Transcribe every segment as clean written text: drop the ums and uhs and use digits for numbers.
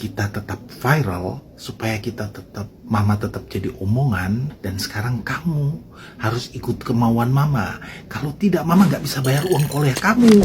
kita tetap viral, supaya mama tetap jadi omongan, dan sekarang kamu harus ikut kemauan mama. Kalau tidak, mama nggak bisa bayar uang kuliah kamu.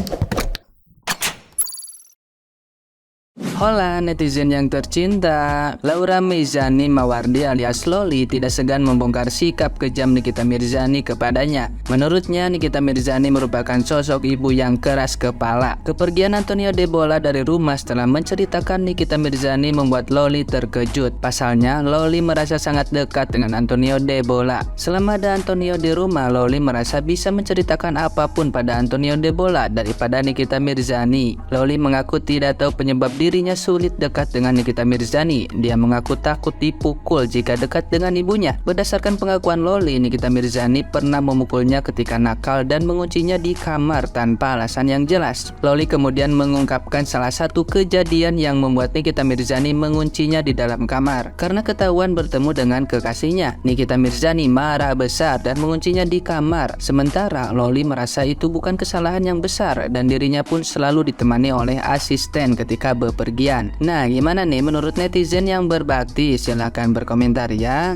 Hola netizen yang tercinta, Laura Meizani Mawardi alias Loli tidak segan membongkar sikap kejam Nikita Mirzani kepadanya. Menurutnya, Nikita Mirzani merupakan sosok ibu yang keras kepala. Kepergian Antonio Debola dari rumah setelah menceritakan Nikita Mirzani membuat Loli terkejut. Pasalnya, Loli merasa sangat dekat dengan Antonio Debola. Selama ada Antonio di rumah, Loli merasa bisa menceritakan apapun pada Antonio Debola daripada Nikita Mirzani. Loli mengaku tidak tahu penyebab dirinya sulit dekat dengan Nikita Mirzani. Dia mengaku takut dipukul jika dekat dengan ibunya. Berdasarkan pengakuan Loli, Nikita Mirzani pernah memukulnya ketika nakal dan menguncinya di kamar tanpa alasan yang jelas. Loli kemudian mengungkapkan salah satu kejadian yang membuat Nikita Mirzani menguncinya di dalam kamar. Karena ketahuan bertemu dengan kekasihnya, Nikita Mirzani marah besar dan menguncinya di kamar. Sementara Loli merasa itu bukan kesalahan yang besar dan dirinya pun selalu ditemani oleh asisten ketika bepergian. Nah, gimana nih menurut netizen yang berbakti? Silahkan berkomentar ya.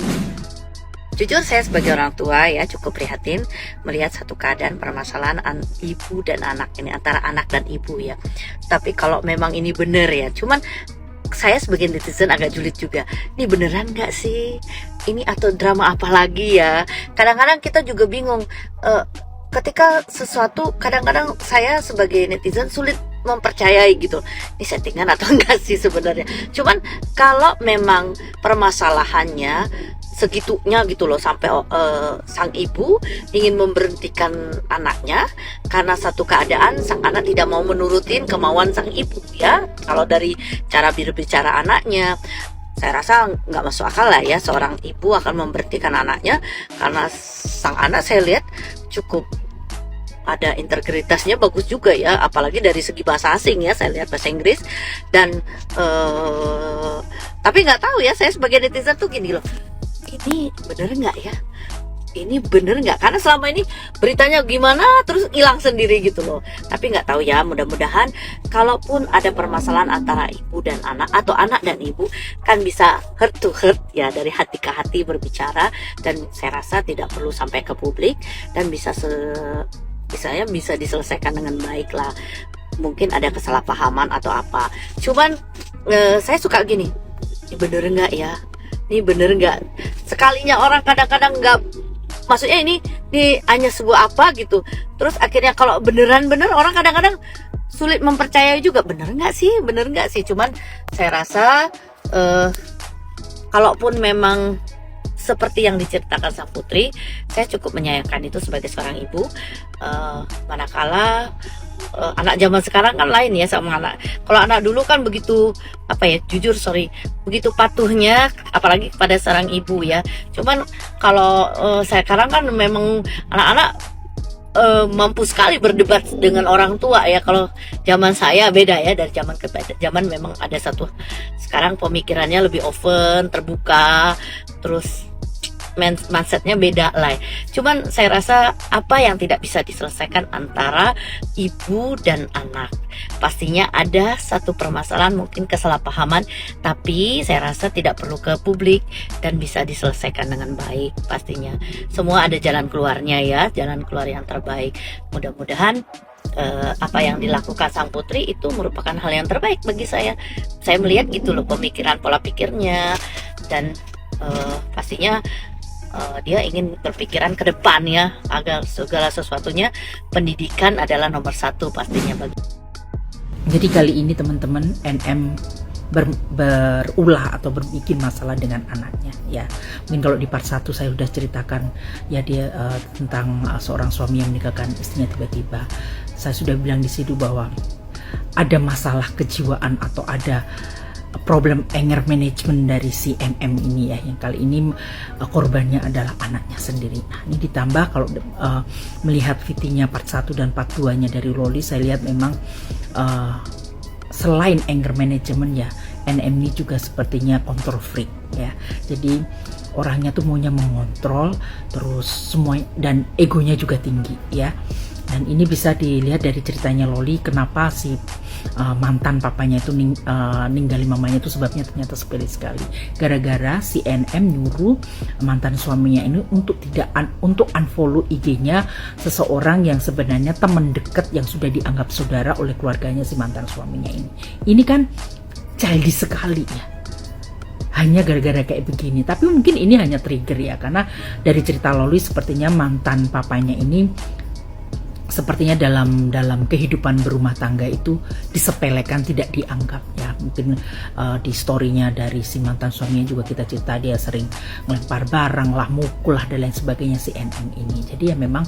Jujur saya sebagai orang tua ya cukup prihatin melihat satu keadaan permasalahan ibu dan anak ini, antara anak dan ibu ya. Tapi kalau memang ini bener ya, cuman saya sebagai netizen agak julid juga. Ini beneran nggak sih? Ini atau drama apa lagi ya? Kadang-kadang kita juga bingung. Ketika sesuatu, kadang-kadang saya sebagai netizen sulit mempercayai gitu, ini settingan atau enggak sih sebenarnya. Cuman kalau memang permasalahannya segitunya gitu loh, sampai sang ibu ingin memberhentikan anaknya karena satu keadaan sang anak tidak mau menurutin kemauan sang ibu ya. Kalau dari cara berbicara anaknya, saya rasa nggak masuk akal lah ya seorang ibu akan memberhentikan anaknya karena sang anak saya lihat cukup ada integritasnya bagus juga ya, apalagi dari segi bahasa asing ya, saya lihat bahasa Inggris dan tapi nggak tahu ya, saya sebagai netizen tuh gini loh, ini bener nggak ya? Ini bener nggak? Karena selama ini beritanya gimana terus hilang sendiri gitu loh. Tapi nggak tahu ya, mudah-mudahan kalaupun ada permasalahan antara ibu dan anak atau anak dan ibu kan bisa heart to heart ya, dari hati ke hati berbicara, dan saya rasa tidak perlu sampai ke publik dan bisa bisa diselesaikan dengan baik lah. Mungkin ada kesalahpahaman atau apa. Cuman saya suka gini, ini bener nggak ya? Ini bener nggak? Sekalinya orang kadang-kadang nggak, maksudnya ini hanya sebuah apa gitu. Terus akhirnya kalau beneran-bener orang kadang-kadang sulit mempercayai juga. Bener nggak sih? Bener nggak sih? Cuman saya rasa kalaupun memang seperti yang diceritakan sang putri, saya cukup menyayangkan itu sebagai seorang ibu. Manakala anak zaman sekarang kan lain ya sama anak. Kalau anak dulu kan begitu begitu patuhnya, apalagi kepada seorang ibu ya. Cuman kalau sekarang kan memang anak-anak mampu sekali berdebat dengan orang tua ya. Kalau zaman saya beda ya, dari zaman ke zaman memang ada satu, sekarang pemikirannya lebih open, terbuka, terus mindsetnya beda lah. Cuman saya rasa apa yang tidak bisa diselesaikan antara ibu dan anak, pastinya ada satu permasalahan, mungkin kesalahpahaman, tapi saya rasa tidak perlu ke publik dan bisa diselesaikan dengan baik. Pastinya semua ada jalan keluarnya ya, jalan keluar yang terbaik. Mudah-mudahan apa yang dilakukan sang putri itu merupakan hal yang terbaik bagi saya. Saya melihat gitu loh pemikiran, pola pikirnya, dan pastinya dia ingin berpikiran ke depan ya, agar segala sesuatunya pendidikan adalah nomor satu pastinya bagi. Jadi kali ini teman-teman, NM berulah atau berbikin masalah dengan anaknya ya. Mungkin kalau di part 1 saya sudah ceritakan ya, dia tentang seorang suami yang meninggalkan istrinya tiba-tiba. Saya sudah bilang di situ bahwa ada masalah kejiwaan atau ada problem anger management dari si NM ini ya, yang kali ini korbannya adalah anaknya sendiri. Nah, ini ditambah kalau melihat VT-nya part 1 dan part 2-nya dari Loli, saya lihat memang selain anger management ya, NM ini juga sepertinya control freak ya. Jadi orangnya tuh maunya mengontrol terus semua, dan egonya juga tinggi ya. Dan ini bisa dilihat dari ceritanya Loli, kenapa si mantan papanya itu ninggalin mamanya itu sebabnya ternyata sepele sekali. Gara-gara si NM nyuruh mantan suaminya ini untuk untuk unfollow IG-nya seseorang yang sebenarnya teman dekat yang sudah dianggap saudara oleh keluarganya si mantan suaminya ini. Ini kan childish sekali ya. Hanya gara-gara kayak begini. Tapi mungkin ini hanya trigger ya, karena dari cerita Loli sepertinya mantan papanya ini sepertinya dalam kehidupan berumah tangga itu disepelekan, tidak dianggap ya. Mungkin di storynya dari si mantan suaminya juga kita cerita dia sering melempar barang lah, mukul lah dan lain sebagainya si NM ini. Jadi ya memang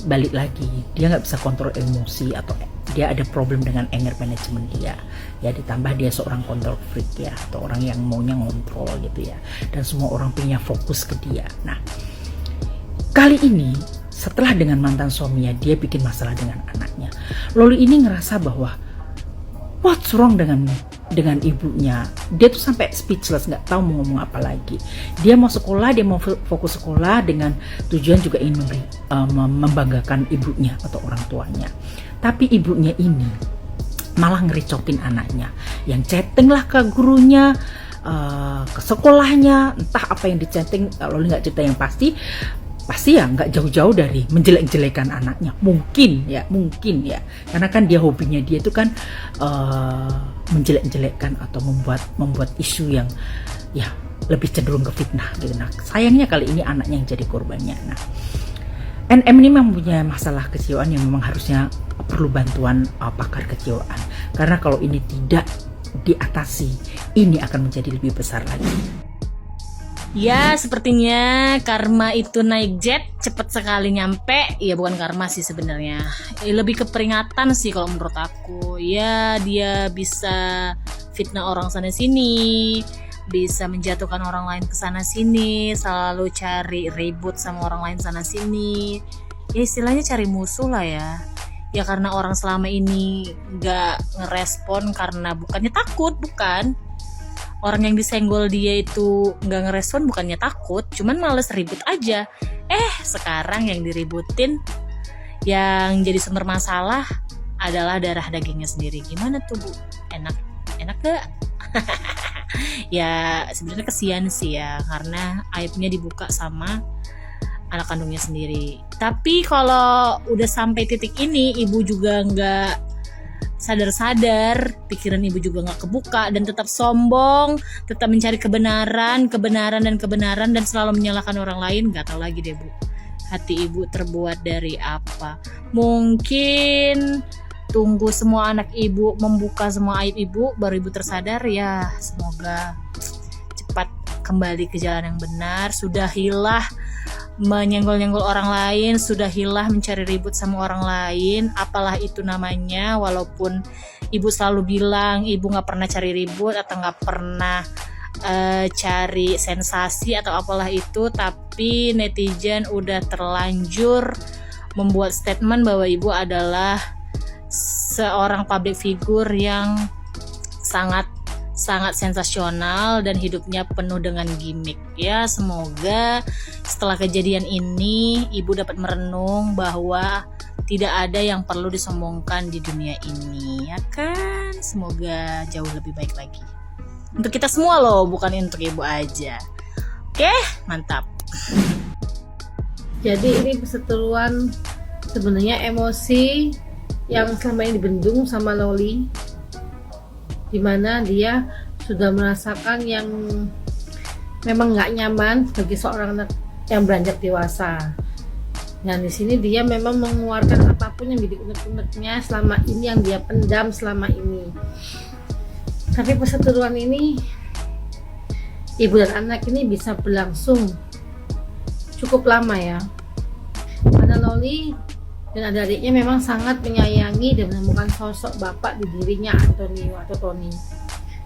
balik lagi, dia nggak bisa kontrol emosi atau dia ada problem dengan anger management dia ya, ditambah dia seorang control freak ya, atau orang yang maunya ngontrol gitu ya, dan semua orang punya fokus ke dia. Nah, kali ini setelah dengan mantan suaminya dia bikin masalah dengan anaknya, Loli ini ngerasa bahwa what's wrong dengan ibunya. Dia tuh sampai speechless, nggak tahu mau ngomong apa lagi. Dia mau sekolah, dia mau fokus sekolah dengan tujuan juga ingin membanggakan ibunya atau orang tuanya. Tapi ibunya ini malah ngericokin anaknya, yang chatting lah ke gurunya, ke sekolahnya, entah apa yang dichatting. Loli nggak cerita yang pasti ya nggak jauh-jauh dari menjelek-jelekan anaknya, mungkin ya, karena kan dia hobinya dia itu kan menjelek-jelekkan atau membuat isu yang ya lebih cenderung ke fitnah gitu. Nah, sayangnya kali ini anaknya yang jadi korbannya. Nah, NM ini mempunyai masalah kejiwaan yang memang harusnya perlu bantuan pakar kejiwaan, karena kalau ini tidak diatasi, ini akan menjadi lebih besar lagi. Ya, sepertinya karma itu naik jet cepet sekali nyampe. Ya bukan karma sih sebenarnya, lebih ke peringatan sih kalau menurut aku. Ya, dia bisa fitnah orang sana sini, bisa menjatuhkan orang lain ke sana sini, selalu cari ribut sama orang lain sana sini. Ya istilahnya cari musuh lah ya. Ya karena orang selama ini gak ngerespon karena bukannya takut, bukan. Orang yang disenggol dia itu nggak ngerespon bukannya takut, cuman males ribut aja. Sekarang yang diributin, yang jadi sumber masalah adalah darah dagingnya sendiri. Gimana tuh Bu? Enak gak? Ya sebenarnya kesian sih ya, karena aibnya dibuka sama anak kandungnya sendiri. Tapi kalau udah sampai titik ini, ibu juga nggak sadar-sadar, pikiran ibu juga nggak kebuka dan tetap sombong, tetap mencari kebenaran dan selalu menyalahkan orang lain. Nggak tahu lagi deh Bu, hati ibu terbuat dari apa. Mungkin tunggu semua anak ibu membuka semua aib ibu, baru ibu tersadar. Ya semoga cepat kembali ke jalan yang benar. Sudahilah menyenggol-nyenggol orang lain, sudahilah mencari ribut sama orang lain, apalah itu namanya. Walaupun ibu selalu bilang ibu gak pernah cari ribut atau gak pernah cari sensasi atau apalah itu, tapi netizen udah terlanjur membuat statement bahwa ibu adalah seorang public figure yang sangat sensasional dan hidupnya penuh dengan gimmick. Ya semoga setelah kejadian ini ibu dapat merenung bahwa tidak ada yang perlu disombongkan di dunia ini, ya kan? Semoga jauh lebih baik lagi untuk kita semua loh, bukan untuk ibu aja. Oke, mantap. Jadi ini perseteruan sebenarnya emosi yang selama ini dibendung sama Loli, dimana dia sudah merasakan yang memang nggak nyaman sebagai seorang anak yang beranjak dewasa. Dan di sini dia memang mengeluarkan apapun yang menjadi unek-uneknya selama ini, yang dia pendam selama ini. Tapi perseteruan ini, ibu dan anak ini bisa berlangsung cukup lama ya, karena Loli dan adik-adiknya memang sangat menyayangi dan menemukan sosok bapak di dirinya Antonio atau Tony.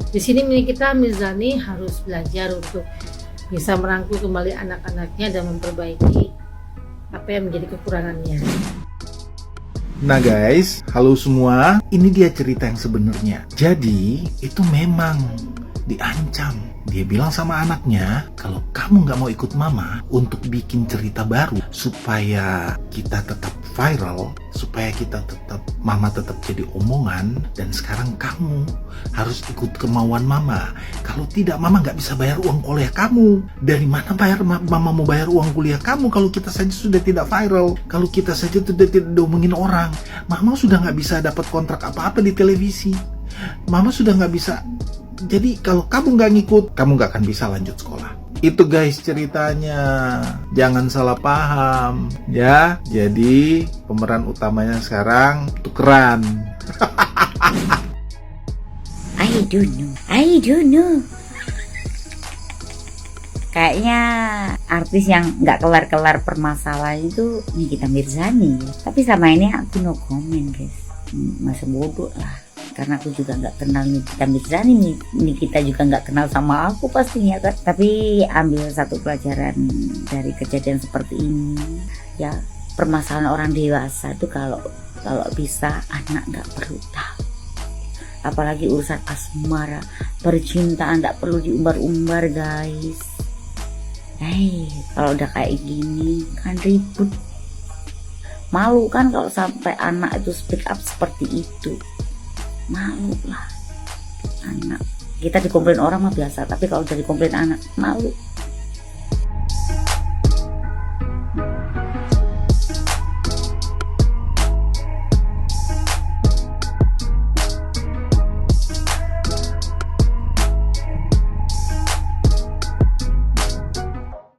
Di sini kita Mirzani harus belajar untuk bisa merangkul kembali anak-anaknya dan memperbaiki apa yang menjadi kekurangannya. Nah guys, halo semua, ini dia cerita yang sebenarnya. Jadi itu memang diancam. Dia bilang sama anaknya, kalau kamu nggak mau ikut mama untuk bikin cerita baru supaya kita tetap viral, supaya kita tetap, mama tetap jadi omongan, dan sekarang kamu harus ikut kemauan mama. Kalau tidak, mama nggak bisa bayar uang kuliah kamu. Dari mana mama mau bayar uang kuliah kamu kalau kita saja sudah tidak viral, kalau kita saja sudah tidak diomongin orang. Mama sudah nggak bisa dapat kontrak apa-apa di televisi. Mama sudah nggak bisa. Jadi kalau kamu nggak ngikut, kamu nggak akan bisa lanjut sekolah. Itu guys ceritanya, jangan salah paham ya. Jadi pemeran utamanya sekarang tukeran. I don't know. Kayaknya artis yang nggak kelar-kelar permasalahan itu Nikita Mirzani. Tapi sama ini aku no comment guys, masa bodoh lah. Karena aku juga nggak kenal Nikita Mirzani, Nikita juga nggak kenal sama aku pastinya kan. Tapi ambil satu pelajaran dari kejadian seperti ini ya, permasalahan orang dewasa itu kalau bisa anak nggak perlu tahu. Apalagi urusan asmara, percintaan nggak perlu diumbar-umbar guys. Kalau udah kayak gini kan ribut. Malu kan kalau sampai anak itu speak up seperti itu. Malu lah anak. Kita dikomplain orang mah biasa, tapi kalau dari komplain anak malu.